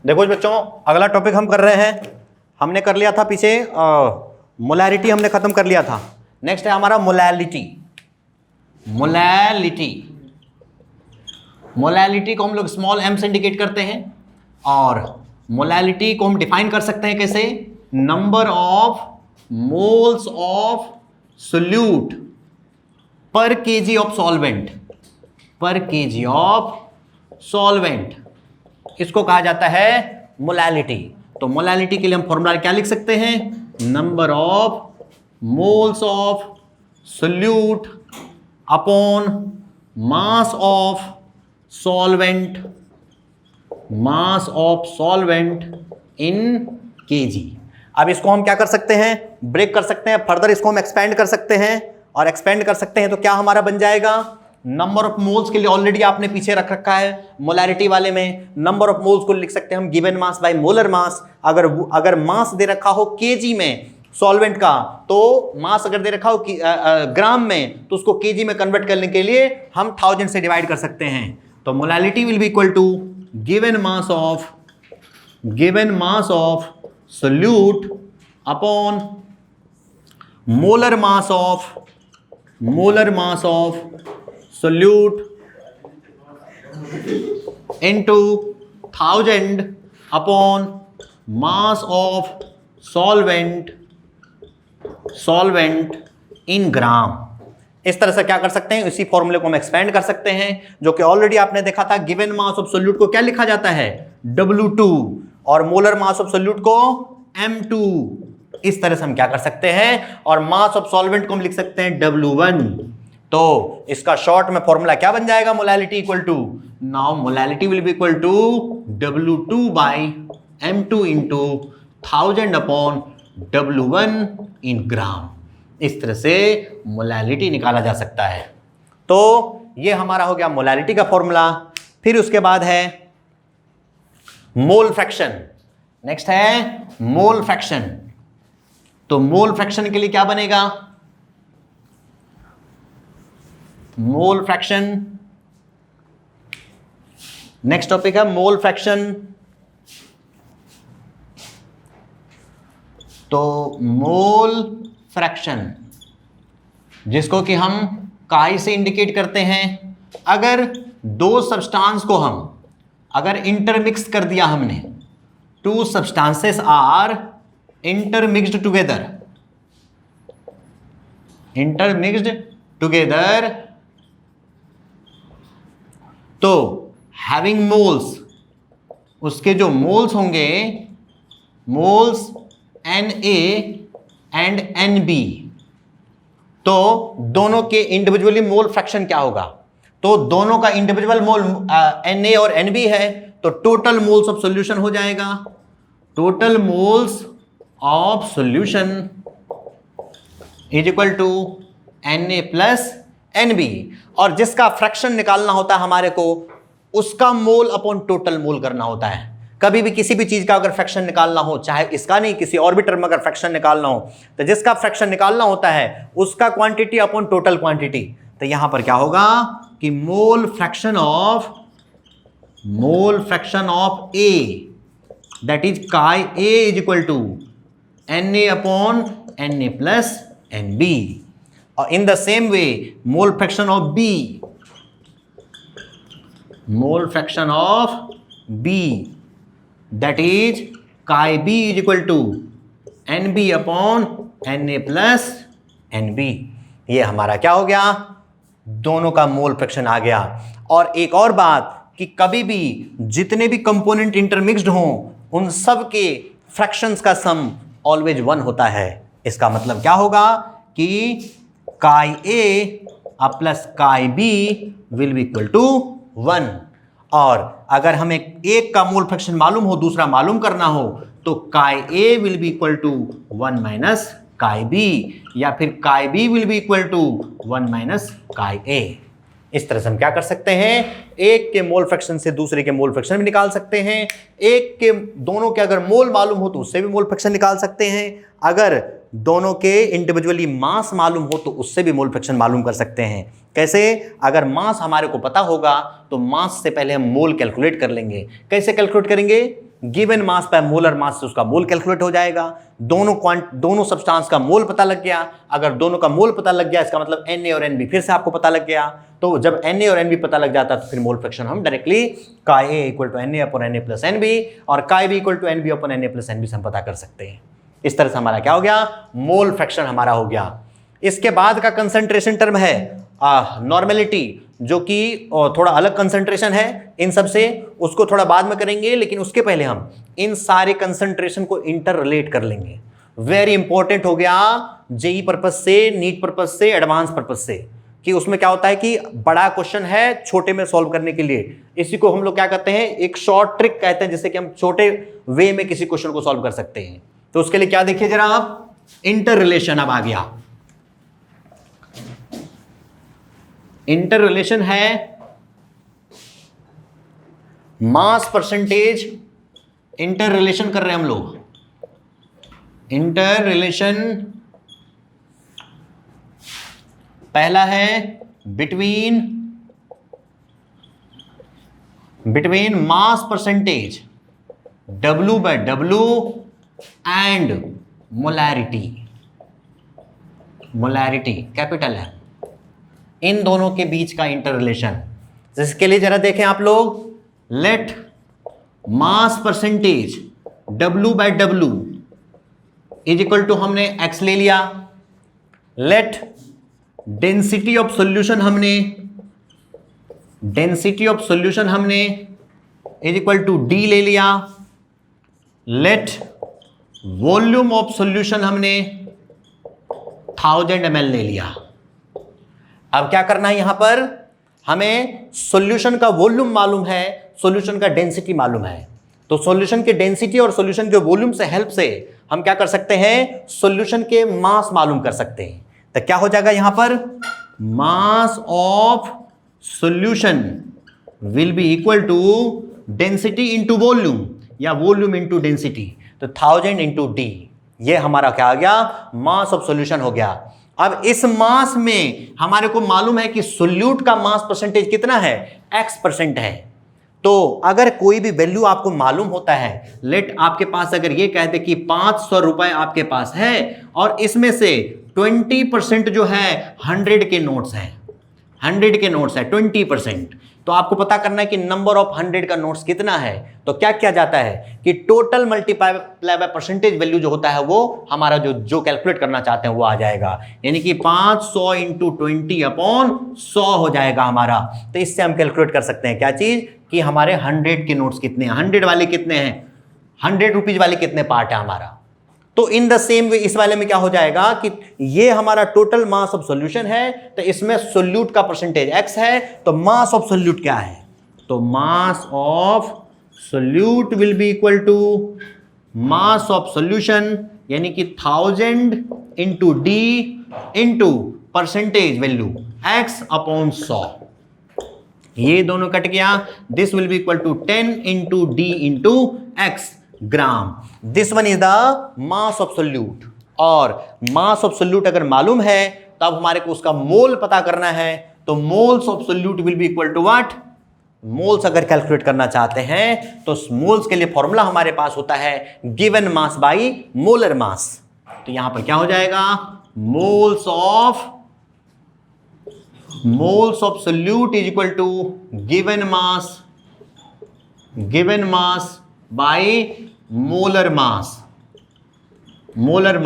देखो बच्चों, अगला टॉपिक हम कर रहे हैं, हमने कर लिया था पीछे मोलैरिटी हमने खत्म कर लिया था। नेक्स्ट है हमारा मोलैलिटी। मोलैलिटी, मोलैलिटी को हम लोग स्मॉल m से इंडिकेट करते हैं और मोलैलिटी को हम डिफाइन कर सकते हैं कैसे? Number of moles of solute पर केजी ऑफ सॉल्वेंट, पर केजी ऑफ सॉल्वेंट, इसको कहा जाता है मोलैलिटी। तो मोलैलिटी के लिए हम फॉर्मूला क्या लिख सकते हैं? Number of moles of solute upon mass of solvent, mass of solvent in KG. अब इसको हम क्या कर सकते हैं? ब्रेक कर सकते हैं, फर्दर इसको हम एक्सपेंड कर सकते हैं, और एक्सपेंड कर सकते हैं तो क्या हमारा बन जाएगा? नंबर ऑफ मोल्स के लिए ऑलरेडी आपने पीछे रख रखा है मोलैरिटी वाले में, नंबर ऑफ मोल्स को लिख सकते हैं हम given mass by molar mass. अगर मास दे रखा हो केजी में सॉल्वेंट का, तो मास अगर दे रखा हो ग्राम में, तो उसको केजी में कन्वर्ट करने के लिए हम 1000 से डिवाइड कर सकते हैं। तो molality will be equal to given mass of solute upon molar mass of solute into 1000 upon mass of solvent in gram. इस तरह से क्या कर सकते हैं? इसी फॉर्मूले को हम एक्सपेंड कर सकते हैं, जो कि ऑलरेडी आपने देखा था। गिवन मास ऑफ सोल्यूट को क्या लिखा जाता है? W2, और मोलर मास ऑफ सोल्यूट को M2। इस तरह से हम क्या कर सकते हैं? और मास ऑफ सॉल्वेंट को हम लिख सकते हैं W1। तो इसका शॉर्ट में फॉर्मूला क्या बन जाएगा? Molality equal to, now molality will be equal to W2 by M2 into 1000 upon W1 in gram. इस तरह से मोलैलिटी निकाला जा सकता है। तो ये हमारा हो गया मोलैलिटी का फॉर्मूला। फिर उसके बाद है मोल फ्रैक्शन। नेक्स्ट है मोल फ्रैक्शन। तो मोल फ्रैक्शन के लिए क्या बनेगा? मोल फ्रैक्शन, नेक्स्ट टॉपिक है मोल फ्रैक्शन। तो मोल फ्रैक्शन, जिसको कि हम काई से इंडिकेट करते हैं, अगर दो सब्सटेंस को हम अगर इंटरमिक्स कर दिया हमने, टू सब्सटेंसेस आर इंटरमिक्स्ड टुगेदर, तो हैविंग मोल्स, उसके जो मोल्स होंगे, मोल्स Na एंड Nb, तो दोनों के इंडिविजुअली मोल फ्रैक्शन क्या होगा? तो दोनों का इंडिविजुअल मोल Na और Nb है, तो टोटल मोल्स ऑफ सॉल्यूशन हो जाएगा। Total moles of solution is equal to Na plus Nb, और जिसका फ्रैक्शन निकालना होता है हमारे को, उसका मोल अपॉन टोटल मोल करना होता है। कभी भी किसी भी चीज का अगर फ्रैक्शन निकालना हो, चाहे इसका नहीं किसी और भी टर्म में अगर फ्रैक्शन निकालना हो, तो जिसका फ्रैक्शन निकालना होता है उसका क्वांटिटी अपॉन टोटल क्वांटिटी। तो यहां पर क्या होगा कि mole fraction of A, that is chi A is equal to Na upon Na plus Nb, और in the same way mole fraction of B, that is chi B is equal to Nb upon Na plus Nb। ये हमारा क्या हो गया? दोनों का mole fraction आ गया। और एक और बात कि कभी भी जितने भी कंपोनेंट इंटरमिक्स्ड हों, उन सब के फ्रैक्शंस का सम ऑलवेज 1 होता है। इसका मतलब क्या होगा कि chi A plus chi B will be equal to 1। और अगर हमें एक का मोल फ्रैक्शन मालूम हो, दूसरा मालूम करना हो, तो chi A will be equal to 1 minus chi B, या फिर chi B will be equal to 1 minus chi A। इस तरह से हम क्या कर सकते हैं? एक के मोल फ्रैक्शन से दूसरे के मोल फ्रैक्शन भी निकाल सकते हैं। एक के दोनों के अगर मोल मालूम हो तो उससे भी मोल फ्रैक्शन निकाल सकते हैं। अगर दोनों के इंडिविजुअली मास मालूम हो तो उससे भी मोल फ्रैक्शन मालूम कर सकते हैं। कैसे? अगर मास हमारे को पता होगा तो मास से पहले हम मोल कैलकुलेट कर लेंगे। कैसे कैलकुलेट करेंगे? Given mass by molar mass से उसका मोल कैलकुलेट हो जाएगा। दोनों सब्सटेंस का मोल पता लग गया। अगर दोनों का मोल पता लग गया इसका मतलब Na और Nb फिर से आपको पता लग गया। तो जब Na और Nb पता लग जाता तो फिर मोल फ्रैक्शन हम directly Ka equal to Na upon Na plus Nb और Ka B equal to Nb upon Na plus Nb से हम पता कर सकते हैं। इस तरह से हमारा क्या हो गया, मोल फ्रैक्शन हमारा हो गया। इसके बाद का कंसंट्रेशन टर्म है नॉर्मेलिटी, जो कि थोड़ा अलग कंसंट्रेशन है इन सब से, उसको थोड़ा बाद में करेंगे, लेकिन उसके पहले हम इन सारे कंसंट्रेशन को इंटर रिलेट कर लेंगे। वेरी इंपॉर्टेंट हो गया जेई पर्पज से, नीट पर्पज से, एडवांस पर्पज से, कि उसमें क्या होता है कि बड़ा क्वेश्चन है छोटे में सॉल्व करने के लिए। इसी को हम लोग क्या कहते हैं, एक शॉर्ट ट्रिक कहते हैं, जिससे कि हम छोटे वे में किसी क्वेश्चन को सॉल्व कर सकते हैं। तो उसके लिए क्या देखिए जरा आप, इंटर रिलेशन अब आ गया। इंटर रिलेशन है मास परसेंटेज, इंटर रिलेशन कर रहे हैं हम लोग। इंटर रिलेशन पहला है between mass percentage W by W and molarity capital है, इन दोनों के बीच का इंटर रिलेशन। जिसके लिए जरा देखें आप लोग, let mass percentage W by W is equal to, हमने x ले लिया, लेट डेंसिटी ऑफ सॉल्यूशन हमने इज इक्वल टू D ले लिया, लेट वॉल्यूम ऑफ सॉल्यूशन हमने 1000 ml ले लिया। अब क्या करना है, यहां पर हमें सॉल्यूशन का वॉल्यूम मालूम है, सॉल्यूशन का डेंसिटी मालूम है। तो सॉल्यूशन के डेंसिटी और सॉल्यूशन के वॉल्यूम से हेल्प से हम क्या कर सकते हैं, सॉल्यूशन के मास मालूम कर सकते हैं। तो क्या हो जाएगा यहां पर, mass of solution will be equal to density into volume या वॉल्यूम इंटू डेंसिटी। तो 1000 इंटू डी, ये हमारा क्या आ गया, मास ऑफ सॉल्यूशन हो गया। अब इस मास में हमारे को मालूम है कि सोल्यूट का मास परसेंटेज कितना है, x% है। तो अगर कोई भी वैल्यू आपको मालूम होता है, लेट आपके पास अगर ये कहते कि 500 रुपए आपके पास है और इसमें से 20% जो है 100 के नोट्स हैं, 100 के नोट्स है 20%, तो आपको पता करना है कि नंबर ऑफ 100 का नोट्स कितना है। तो क्या किया जाता है कि total multiply by percentage value जो होता है वो हमारा जो कैलकुलेट करना चाहते हैं वो आ जाएगा, यानी कि 500 इंटू 20 अपॉन 100 हो जाएगा हमारा। तो इससे हम कैलकुलेट कर सकते हैं क्या चीज, कि हमारे 100 के नोट्स कितने हैं, 100 वाले कितने हैं, 100 रुपीज वाले कितने पार्ट है हमारा। तो इन द सेम वे इस वाले में क्या हो जाएगा कि ये हमारा टोटल मास ऑफ सॉल्यूशन है, तो इसमें सोल्यूट का परसेंटेज x है, तो मास ऑफ सोल्यूट क्या है, तो mass of solute will be equal to mass of solution, यानी कि 1000 into D into percentage value x upon 100। ये दोनों कट गया, this will be equal to 10 into D into x gram. This one is the mass of solute. और mass of solute अगर मालूम है तब हमारे को उसका मोल पता करना है। तो moles of solute will be equal to what, moles अगर कैलकुलेट करना चाहते हैं तो मोल्स के लिए फॉर्मूला हमारे पास होता है given mass by molar mass. तो यहां पर क्या हो जाएगा, moles of solute is equal to given mass by molar mass. Molar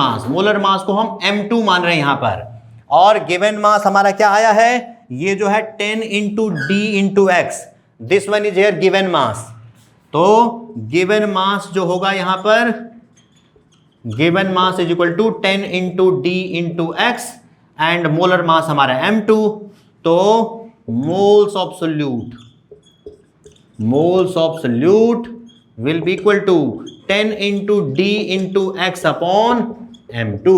mass को हम m2 मान रहे हैं यहां पर, और गिवन मास हमारा क्या आया है, ये जो है 10 into D into X, this one is here given mass. तो गिवन मास जो होगा यहां पर, given mass is equal to 10 into D into X and molar mass हमारा m2। तो moles of solute will be equal to 10 into D into X upon M2।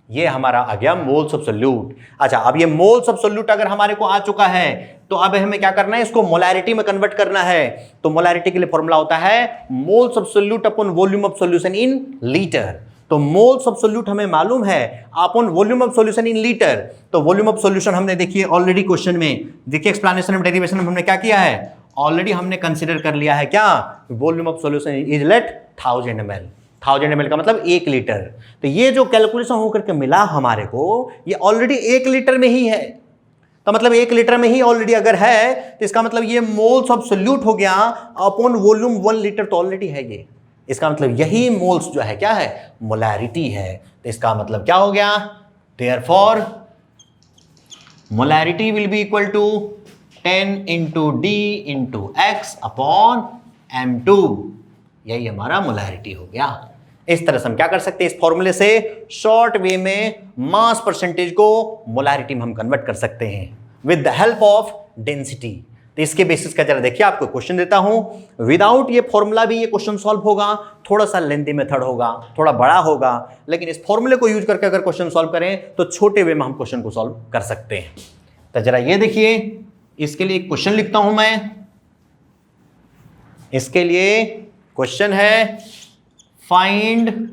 ये हमारा आ गया मोल्स ऑफ सोल्यूट। अच्छा, अब ये मोल्स ऑफ सोल्यूट अगर हमारे को आ चुका है तो अब हमें क्या करना है, इसको मोलैरिटी में कन्वर्ट करना है। तो मोलैरिटी के लिए फॉर्मूला होता है moles of solute upon volume of solution in litre. तो मोल्स ऑफ सोल्यूट हमें मालूम है upon volume of solution in litre. तो वॉल्यूम ऑफ सॉल्यूशन हमने देखिए ऑलरेडी क्वेश्चन में देखिए, एक्सप्लेनेशन ऑफ डेरिवेशन में हमने क्या किया है, ऑलरेडी हमने कंसिडर कर लिया है क्या, volume of solution is let 1000 ml। 1000 ml का मतलब 1 लीटर। तो ये जो कैलकुलेशन होकर के मिला हमारे को, ये ऑलरेडी 1 लीटर में ही है। तो मतलब 1 लीटर में ही ऑलरेडी अगर है तो इसका मतलब ये मोल्स ऑफ सोल्यूट हो गया अपॉन वॉल्यूम 1 लीटर, तो ऑलरेडी है ये। इसका मतलब यही मोल्स जो है क्या है, मोलैरिटी है। तो इसका मतलब क्या हो गया, therefore molarity will be equal to 10 into D into X upon M2। यही हमारा मोलैरिटी हो गया। इस तरह से हम क्या कर सकते हैं, इस फॉर्मूले से शॉर्ट वे में मास परसेंटेज को मोलैरिटी में हम कन्वर्ट कर सकते हैं with the help of density. तो इसके बेसिस का जरा देखिए, आपको क्वेश्चन देता हूं। विदाउट ये फॉर्मूला भी ये क्वेश्चन सॉल्व होगा, थोड़ा सा लेंथी मेथड होगा, थोड़ा बड़ा होगा, लेकिन इस फॉर्मूले को यूज करके अगर क्वेश्चन सॉल्व करें तो छोटे वे में हम क्वेश्चन को सॉल्व कर सकते हैं। तो जरा ये देखिए, इसके लिए एक क्वेश्चन लिखता हूं मैं। इसके लिए क्वेश्चन है, find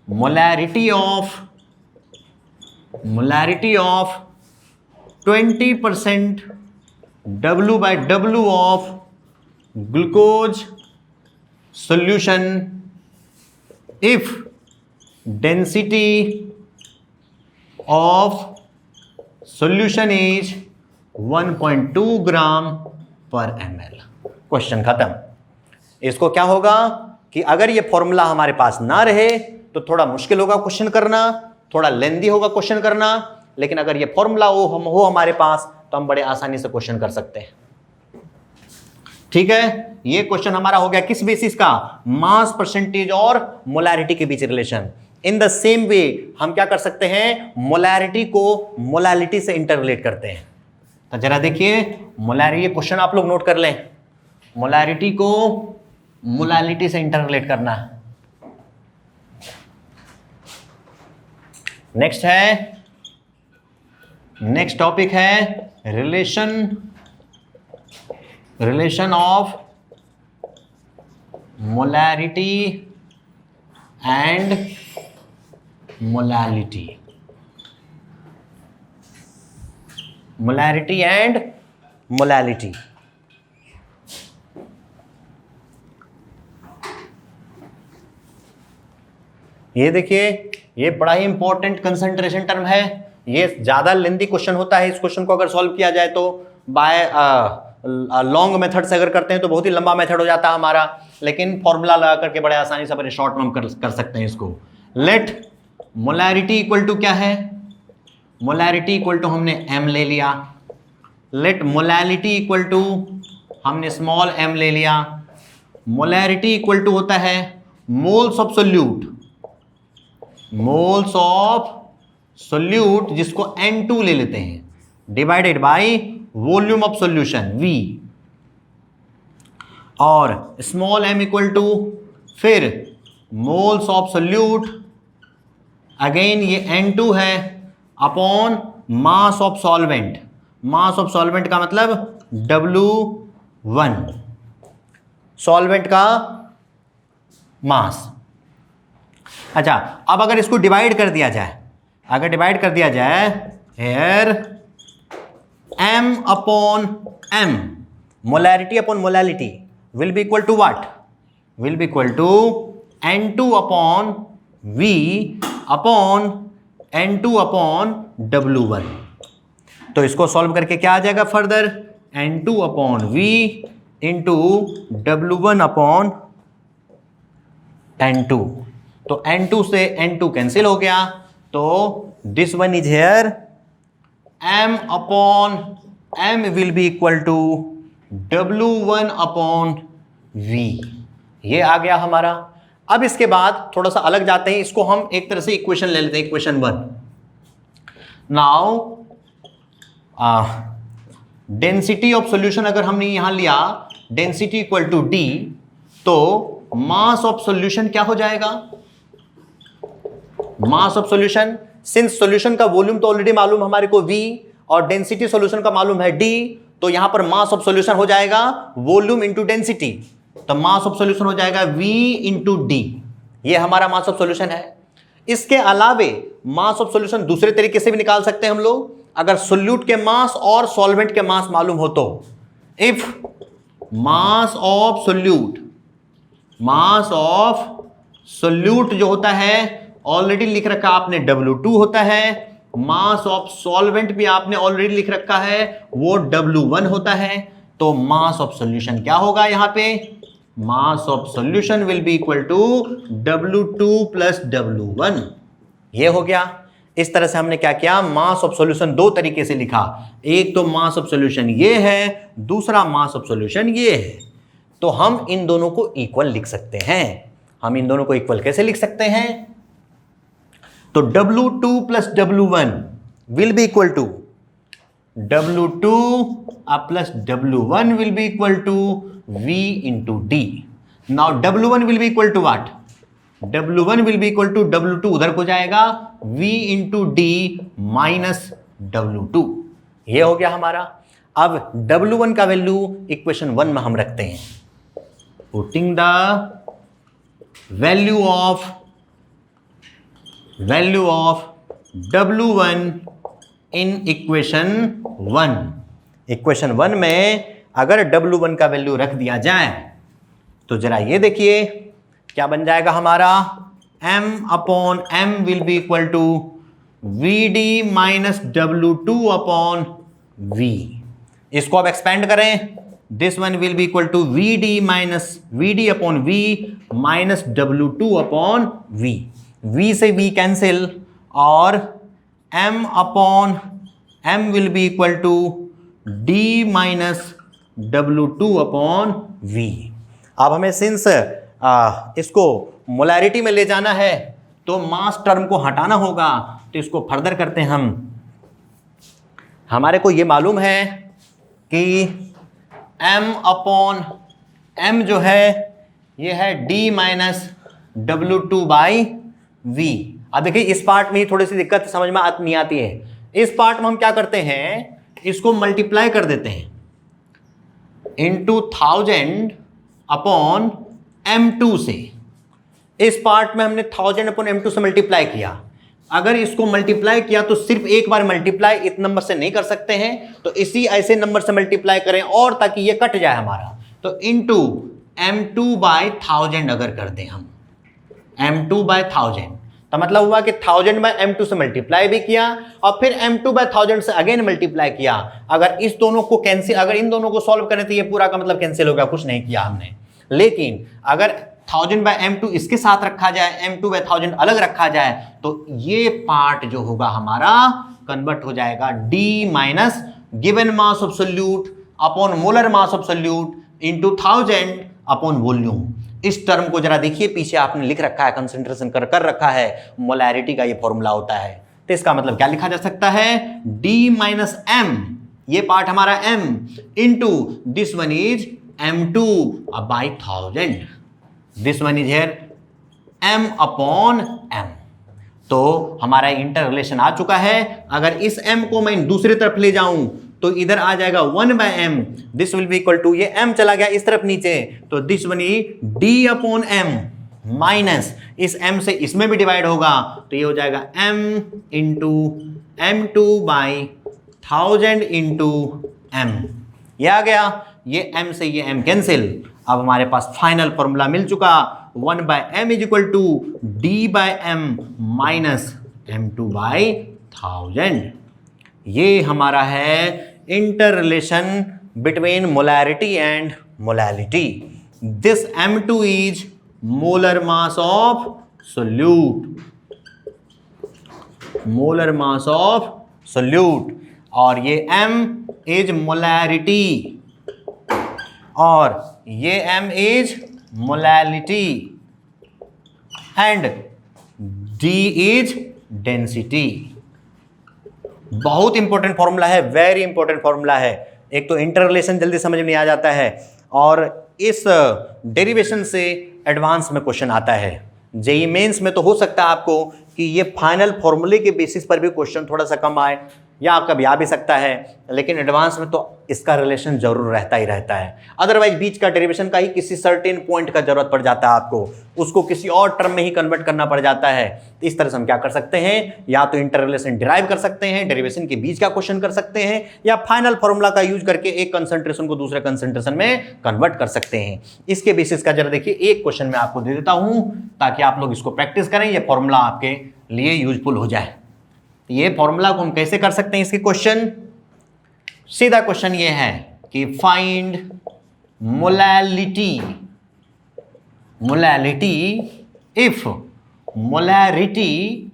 molarity of 20% W/W of glucose solution if density of solution is 1.2 ग्राम पर ml। क्वेश्चन खत्म। इसको क्या होगा कि अगर ये फॉर्मूला हमारे पास ना रहे तो थोड़ा मुश्किल होगा क्वेश्चन करना, थोड़ा लेंदी होगा क्वेश्चन करना, लेकिन अगर ये फॉर्मूला हो हमारे पास तो हम बड़े आसानी से क्वेश्चन कर सकते हैं। ठीक है, ये क्वेश्चन हमारा हो गया किस बेसिस का, मास परसेंटेज और मोलैरिटी के बीच relation. In the same way हम क्या कर सकते हैं, मोलैरिटी को मोलैलिटी से इंटररिलेट करते हैं। तो जरा देखिए, मोलैरिटी, ये क्वेश्चन आप लोग नोट कर लें, मोलैरिटी को मोलैलिटी से इंटररिलेट करना है। नेक्स्ट टॉपिक है relation of molarity and molality. Molarity and molality. ये देखिए, ये बड़ा ही इंपॉर्टेंट कंसंट्रेशन टर्म है। ये ज्यादा लेंथी क्वेश्चन होता है। इस क्वेश्चन को अगर सॉल्व किया जाए तो बाय लॉन्ग मेथड से अगर करते हैं तो बहुत ही लंबा मेथड हो जाता है हमारा, लेकिन फॉर्मूला लगा करके बड़े आसानी से बड़े शॉर्ट में हम कर सकते हैं इसको। लेट मोलैरिटी इक्वल टू क्या है, मोलैरिटी इक्वल टू हमने m ले लिया। लेट मोलैलिटी इक्वल टू हमने स्मॉल m ले लिया। मोलैरिटी इक्वल टू होता है moles of solute, moles of solute जिसको N2 ले लेते हैं, divided by volume of solution V, और स्मॉल m इक्वल टू फिर मोल्स ऑफ सोल्यूट, अगेन ये N2 है, upon mass of solvent. Mass of solvent का मतलब W1, सॉल्वेंट का मास। अच्छा, अब अगर इसको डिवाइड कर दिया जाए, अगर डिवाइड कर दिया जाए here m upon m, molarity upon molality will be equal to what, will be equal to N2 upon V upon N2 upon W1। तो इसको सॉल्व करके क्या आ जाएगा further, N2 upon V into W1 upon N2। तो N2 से N2 cancel हो गया, तो this one is here m upon m will be equal to W1 upon V। ये आ गया हमारा। अब इसके बाद थोड़ा सा अलग जाते हैं, इसको हम एक तरह से इक्वेशन ले लेते हैं, equation 1। Now density of solution अगर हमने यहां लिया डेंसिटी इक्वल टू D, तो मास ऑफ सॉल्यूशन क्या हो जाएगा, मास ऑफ सॉल्यूशन, सिंस सॉल्यूशन का वॉल्यूम तो ऑलरेडी मालूम हमारे को V और डेंसिटी सॉल्यूशन का मालूम है D, तो यहां पर मास ऑफ सॉल्यूशन हो जाएगा वॉल्यूम इंटू डेंसिटी। तो मास ऑफ सॉल्यूशन हो जाएगा V इंटू D, ये हमारा मास ऑफ सॉल्यूशन है। इसके अलावे मास ऑफ सॉल्यूशन दूसरे तरीके से भी निकाल सकते हैं हम लोग, अगर सोल्यूट के मास और सॉल्वेंट के मास मालूम हो तो। If mass of solute, mass of solute जो होता है ऑलरेडी लिख रखा आपने W2 होता है, मास ऑफ सॉल्वेंट भी आपने ऑलरेडी लिख रखा है वो W1 होता है। तो मास ऑफ सॉल्यूशन क्या होगा यहां पे, mass of solution will be equal to W2 plus W1। ये हो गया। इस तरह से हमने क्या किया, मास ऑफ सॉल्यूशन दो तरीके से लिखा, एक तो मास ऑफ सॉल्यूशन ये है, दूसरा मास ऑफ सॉल्यूशन ये है। तो हम इन दोनों को इक्वल लिख सकते हैं। हम इन दोनों को इक्वल कैसे लिख सकते हैं, तो W2 plus W1 will be equal to W2 plus W1 will be equal to V into D. Now W1 will be equal to what, W1 will be equal to W2 उधर को जाएगा V into D minus W2। ये हो गया हमारा। अब W1 का value equation 1 में हम रखते हैं, putting the value of W1 in equation 1। Equation 1 में अगर W1 का वैल्यू रख दिया जाए तो जरा ये देखिए क्या बन जाएगा हमारा, m upon m will be equal to VD minus W2 upon V। इसको अब एक्सपेंड करें, this one will be equal to VD upon V minus W2 upon V। V से V कैंसिल और m upon m will be equal to D minus W2 upon V। अब हमें since इसको molarity में ले जाना है तो मास टर्म को हटाना होगा, तो इसको फर्दर करते हैं हम। हमारे को ये मालूम है कि m अपॉन m जो है ये है D minus W2 by V। अब देखिए इस पार्ट में ही थोड़ी सी दिक्कत समझ में नहीं आती है। इस पार्ट में हम क्या करते हैं, इसको मल्टीप्लाई कर देते हैं इंटू 1000 अपॉन M2 से। इस पार्ट में हमने 1000 अपॉन M2 से मल्टीप्लाई किया। अगर इसको मल्टीप्लाई किया तो सिर्फ एक बार मल्टीप्लाई इस नंबर से नहीं कर सकते हैं, तो इसी ऐसे नंबर से मल्टीप्लाई करें और ताकि ये कट जाए हमारा, तो इंटू M2 बाय 1000 अगर कर दें हम M2 बाय 1000, तो मतलब हुआ कि 1000 बाय M2 से मल्टीप्लाई भी किया और फिर M2 बाय 1000 से अगेन मल्टीप्लाई किया। अगर इस दोनों को कैंसिल, अगर इन दोनों को सॉल्व करें तो ये पूरा का मतलब कैंसिल हो गया, कुछ नहीं किया हमने। लेकिन अगर 1000 बाय M2 इसके साथ रखा जाए, M2 बाय 1000 अलग रखा जाए, तो ये पार्ट जो होगा हमारा कन्वर्ट हो जाएगा D minus given mass of solute upon molar mass of solute into 1000 upon volume. इस टर्म को जरा देखिए, पीछे आपने लिख रखा है, कंसंट्रेशन कर रखा है, मोलैरिटी का ये फॉर्मूला होता है। तो इसका मतलब क्या लिखा जा सकता है, D माइनस M, ये पार्ट हमारा M into this one is M2 by 1000, this one is here M upon M। तो हमारा इंटर रिलेशन आ चुका है। अगर इस M को मैं दूसरी तरफ ले जाऊं तो इधर आ जाएगा 1 by M, this will be equal to, ये M चला गया इस तरफ नीचे, तो this one is D upon M minus इस M से इसमें भी डिवाइड होगा, तो ये हो जाएगा M into M2 by 1000 into M। ये आ गया, ये M से ये M कैंसिल। अब हमारे पास फाइनल फॉर्मूला मिल चुका, 1 by M is equal to D by M minus M2 by 1000। ये हमारा है interrelation between molarity and molality. This M2 is molar mass of solute, molar mass of solute, और ये M is molarity और ये M is molality and D is density. बहुत important formula है, very important formula है। एक तो inter relation जल्दी समझ में आ जाता है और इस डेरिवेशन से एडवांस में क्वेश्चन आता है। जेईई मेंस में तो हो सकता है आपको कि ये फाइनल फॉर्मूले के बेसिस पर भी क्वेश्चन थोड़ा सा कम आए, या कभी आ भी सकता है, लेकिन एडवांस में तो इसका रिलेशन जरूर रहता ही रहता है। अदरवाइज बीच का डेरिवेशन का ही किसी सर्टेन पॉइंट का जरूरत पड़ जाता है आपको, उसको किसी और टर्म में ही कन्वर्ट करना पड़ जाता है। तो इस तरह से हम क्या कर सकते हैं, या तो इंटर रिलेशन डिराइव कर सकते हैं, डेरिवेशन के बीच का क्वेश्चन कर सकते हैं, या फाइनल फॉर्मूला का यूज करके एक कंसंट्रेशन को दूसरे कंसंट्रेशन में कन्वर्ट कर सकते हैं। इसके बेसिस का जरा देखिए एक क्वेश्चन मैं आपको दे देता हूं ताकि आप लोग इसको प्रैक्टिस करें, ये फॉर्मूला आपके लिए यूजफुल हो जाए। ये फॉर्मूला को हम कैसे कर सकते हैं, इसके क्वेश्चन सीधा क्वेश्चन ये है कि find molality if molarity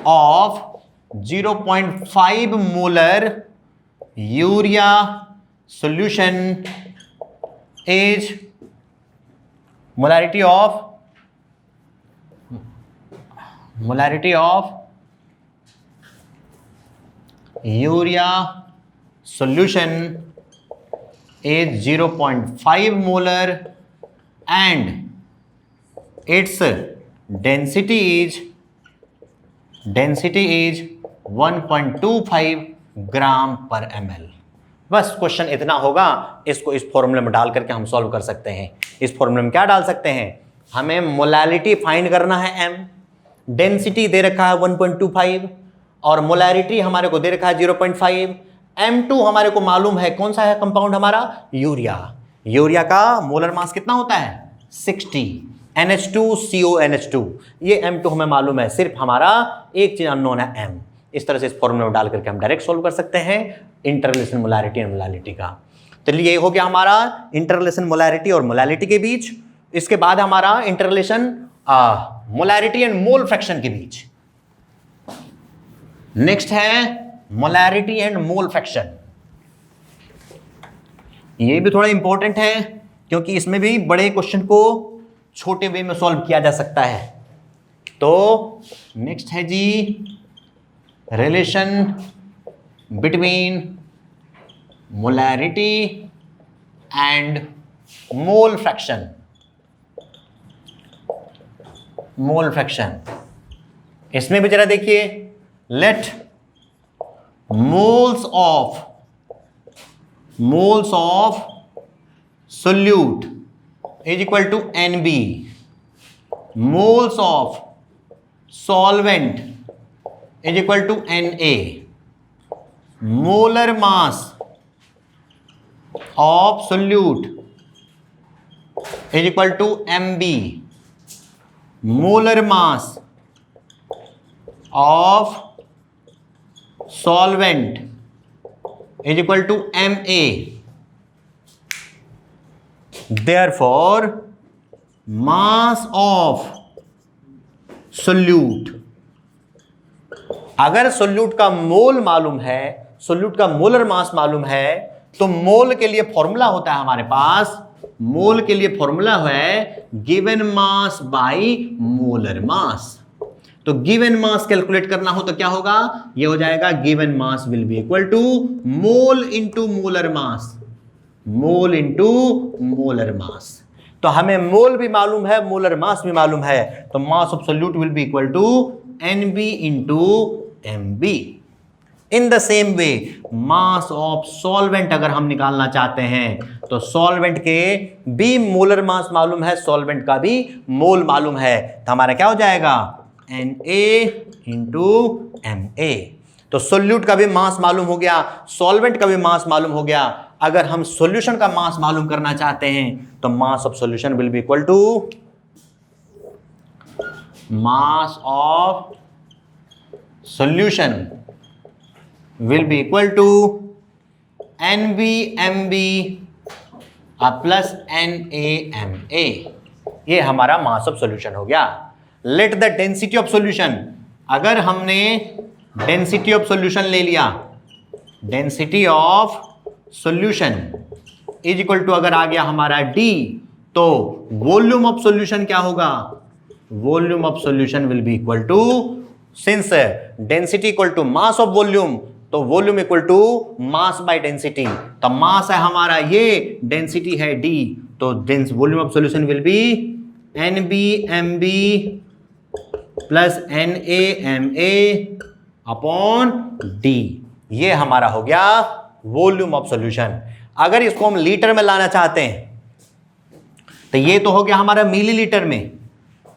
of 0.5 molar urea solution is molarity of urea solution is 0.5 molar and its density is 1.25 ग्राम पर ml। बस क्वेश्चन इतना होगा, इसको इस फॉर्मूले में डाल करके हम सॉल्व कर सकते हैं। इस फॉर्मूले में क्या डाल सकते हैं, हमें मोलैलिटी फाइंड करना है m, डेंसिटी दे रखा है 1.25 और मोलैरिटी हमारे को दे रखा है 0.5। M2 हमारे को मालूम है, कौन सा है कंपाउंड हमारा, यूरिया का मोलर मास कितना होता है 60, NH2CONH2, ये M2 हमें मालूम है, सिर्फ हमारा एक चीज अननोन है M। इस तरह से इस फॉर्मूले में डाल करके हम डायरेक्ट सॉल्व कर सकते हैं इंटररिलेशन मोलैरिटी एंड मोलैलिटी का। तो ये हो गया हमारा इंटररिलेशन मोलैरिटी और मोलैलिटी के बीच। इसके बाद हमारा इंटररिलेशन मोलैरिटी एंड मोल फ्रैक्शन के बीच। नेक्स्ट है मोलैरिटी एंड मोल फ्रैक्शन। ये भी थोड़ा इंपॉर्टेंट है क्योंकि इसमें भी बड़े क्वेश्चन को छोटे वे में सॉल्व किया जा सकता है। तो नेक्स्ट है जी relation between molarity and mole fraction. इसमें भी जरा देखिए, let moles of solute is equal to NB, moles of solvent is equal to Na, molar mass of solute is equal to Mb, molar mass of solvent is equal to Ma। Therefore mass of solute, अगर solute का मोल मालूम है, solute का molar mass मालूम है, तो मोल के लिए फॉर्मूला होता है हमारे पास, मोल के लिए फॉर्मूला है given mass by molar mass. तो गिवन मास कैलकुलेट करना हो तो क्या होगा, ये हो जाएगा given mass will be equal to mole into molar mass, mole into molar mass. तो हमें मोल भी मालूम है, मोलर मास भी मालूम है, तो mass of solute will be equal to NB into MB। In the same way mass of solvent अगर हम निकालना चाहते हैं तो सॉल्वेंट के भी मोलर मास मालूम है, सॉल्वेंट का भी मोल मालूम है, तो हमारा क्या हो जाएगा Na इंटू Ma। तो सोल्यूट का भी मास मालूम हो गया, सॉल्वेंट का भी मास मालूम हो गया। अगर हम सॉल्यूशन का मास मालूम करना चाहते हैं तो mass of solution will be equal to mass of solution will be equal to NBMB plus NaMa। ये हमारा मास ऑफ सॉल्यूशन हो गया। Let the density of solution, अगर हमने डेंसिटी ऑफ सॉल्यूशन ले लिया, density of solution is equal to अगर आ गया हमारा D, तो वॉल्यूम ऑफ सॉल्यूशन क्या होगा, volume of solution will be equal to, since density equal to mass of volume, तो volume equal to mass by density. तो मास है हमारा ये, डेंसिटी है D, तो volume of solution will be NBMB plus NaMa upon D. ये हमारा हो गया वॉल्यूम ऑफ सॉल्यूशन। अगर इसको हम लीटर में लाना चाहते हैं तो ये तो हो गया हमारा मिलीलीटर में।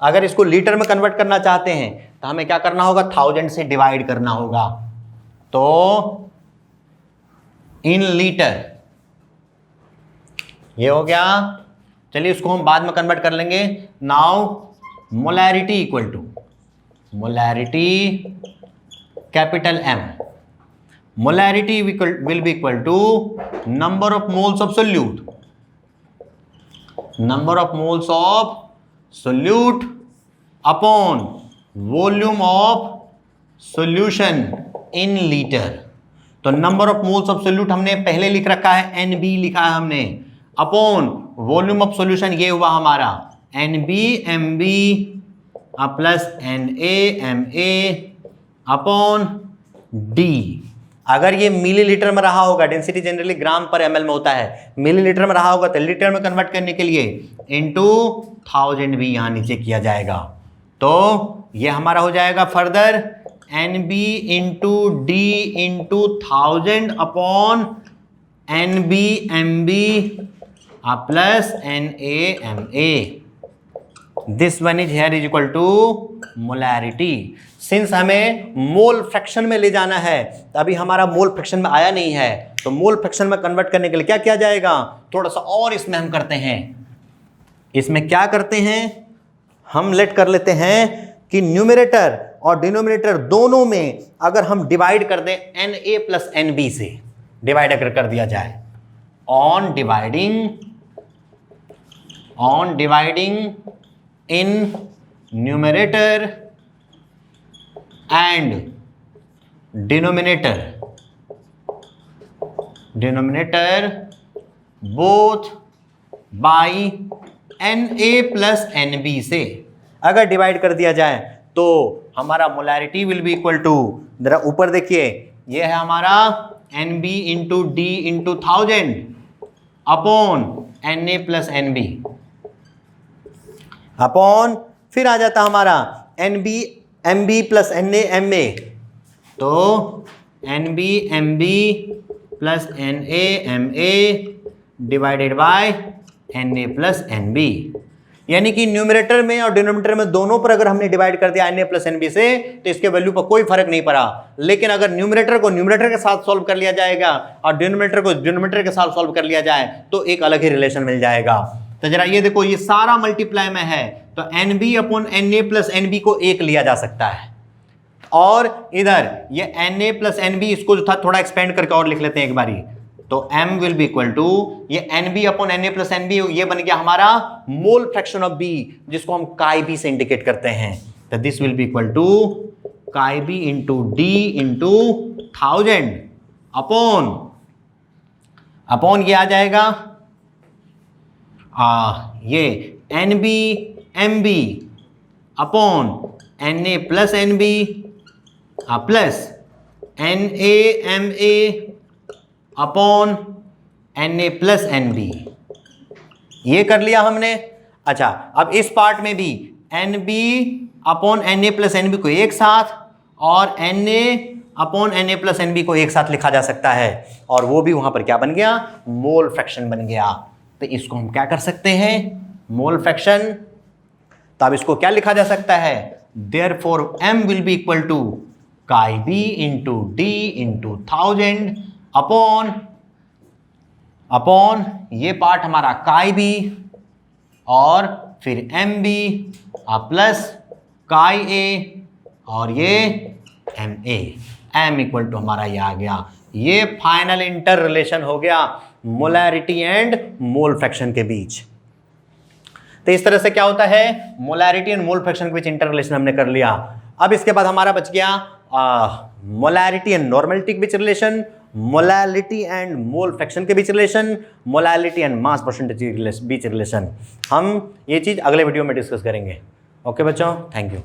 अगर इसको लीटर में कन्वर्ट करना चाहते हैं तो हमें क्या करना होगा, 1000 से डिवाइड करना होगा। तो इन लीटर ये हो गया। चलिए इसको हम बाद में कन्वर्ट कर लेंगे। Now molarity equal to molarity capital M, molarity will be equal to number of moles of solute, number of moles of solute upon volume of solution in litre. तो number of moles of solute हमने पहले लिख रखा है, NB लिखा है हमने, upon volume of solution ये हुआ हमारा NB MB plus NA MA upon D। अगर ये मिलीलीटर में रहा होगा, डेंसिटी जनरली ग्राम पर ml में होता है, मिलीलीटर में रहा होगा तो लीटर में कन्वर्ट करने के लिए इनटू 1000 भी यहां नीचे किया जाएगा। तो ये हमारा हो जाएगा further NB into D into 1000 upon NB MB plus NA MA। This one is here is equal to molarity. Since हमें मोल फ्रैक्शन में ले जाना है, तो अभी हमारा मोल फ्रैक्शन में आया नहीं है, तो मोल फ्रैक्शन में कन्वर्ट करने के लिए क्या किया जाएगा, थोड़ा सा और इसमें हम करते हैं। इसमें क्या करते हैं, हम लेट कर लेते हैं कि न्यूमरेटर और डिनोमिनेटर दोनों में अगर हम डिवाइड कर दें NA प्लस NB से, डिवाइड अगर कर दिया जाए, on dividing in numerator and denominator both by NA plus NB से अगर डिवाइड कर दिया जाए तो हमारा molarity will be equal to, जरा ऊपर देखिए, ये है हमारा NB into D into 1000 upon NA plus NB upon, फिर आ जाता हमारा NB MB plus NA MA। तो NB MB plus NA MA divided by NA plus NB। यानी कि न्यूमरेटर में और डिनोमिनेटर में दोनों पर अगर हमने डिवाइड कर दिया NA प्लस NB से तो इसके वैल्यू पर कोई फर्क नहीं पड़ा। लेकिन अगर न्यूमरेटर को न्यूमरेटर के साथ सॉल्व कर लिया जाएगा और डिनोमिनेटर को डिनोमिनेटर के साथ सॉल्व कर लिया जाए तो एक अलग ही रिलेशन मिल जाएगा। तो जरा ये देखो, ये सारा मल्टीप्लाई में है तो NB upon NA plus NB को एक लिया जा सकता है, और इधर ये NA प्लस NB इसको जो था थोड़ा एक्सपेंड करके और लिख लेते हैं एक बारी। तो M will be equal to ये NB upon NA plus NB, ये बन गया हमारा मोल फ्रैक्शन ऑफ B, जिसको हम काई B से इंडिकेट करते हैं। तो this will be equal to chi B into D into 1000 upon ये आ जाएगा ये NB MB upon NA plus NB plus NA MA upon NA plus NB। ये कर लिया हमने। अच्छा, अब इस पार्ट में भी NB upon NA plus NB को एक साथ और NA upon NA plus NB को एक साथ लिखा जा सकता है, और वो भी वहां पर क्या बन गया, मोल फ्रैक्शन बन गया। तो इसको हम क्या कर सकते हैं, मोल फ्रैक्शन। तो अब इसको क्या लिखा जा सकता है, therefore M will be equal to chi B into D into 1000 upon ये पार्ट हमारा काई B और फिर MB प्लस काई A और ये MA। M इक्वल टू हमारा ये आ गया। ये फाइनल इंटर रिलेशन हो गया मोलैरिटी एंड मोल फ्रैक्शन के बीच। तो इस तरह से क्या होता है, मोलैरिटी एंड मोल फ्रैक्शन के बीच इंटर रिलेशन हमने कर लिया। अब इसके बाद हमारा बच गया मोलैरिटी एंड नॉर्मलिटी के बीच relation, molality and mole fraction के बीच relation, molality and mass percentage के बीच रिलेशन। हम ये चीज अगले वीडियो में डिस्कस करेंगे। ओके बच्चों, थैंक यू।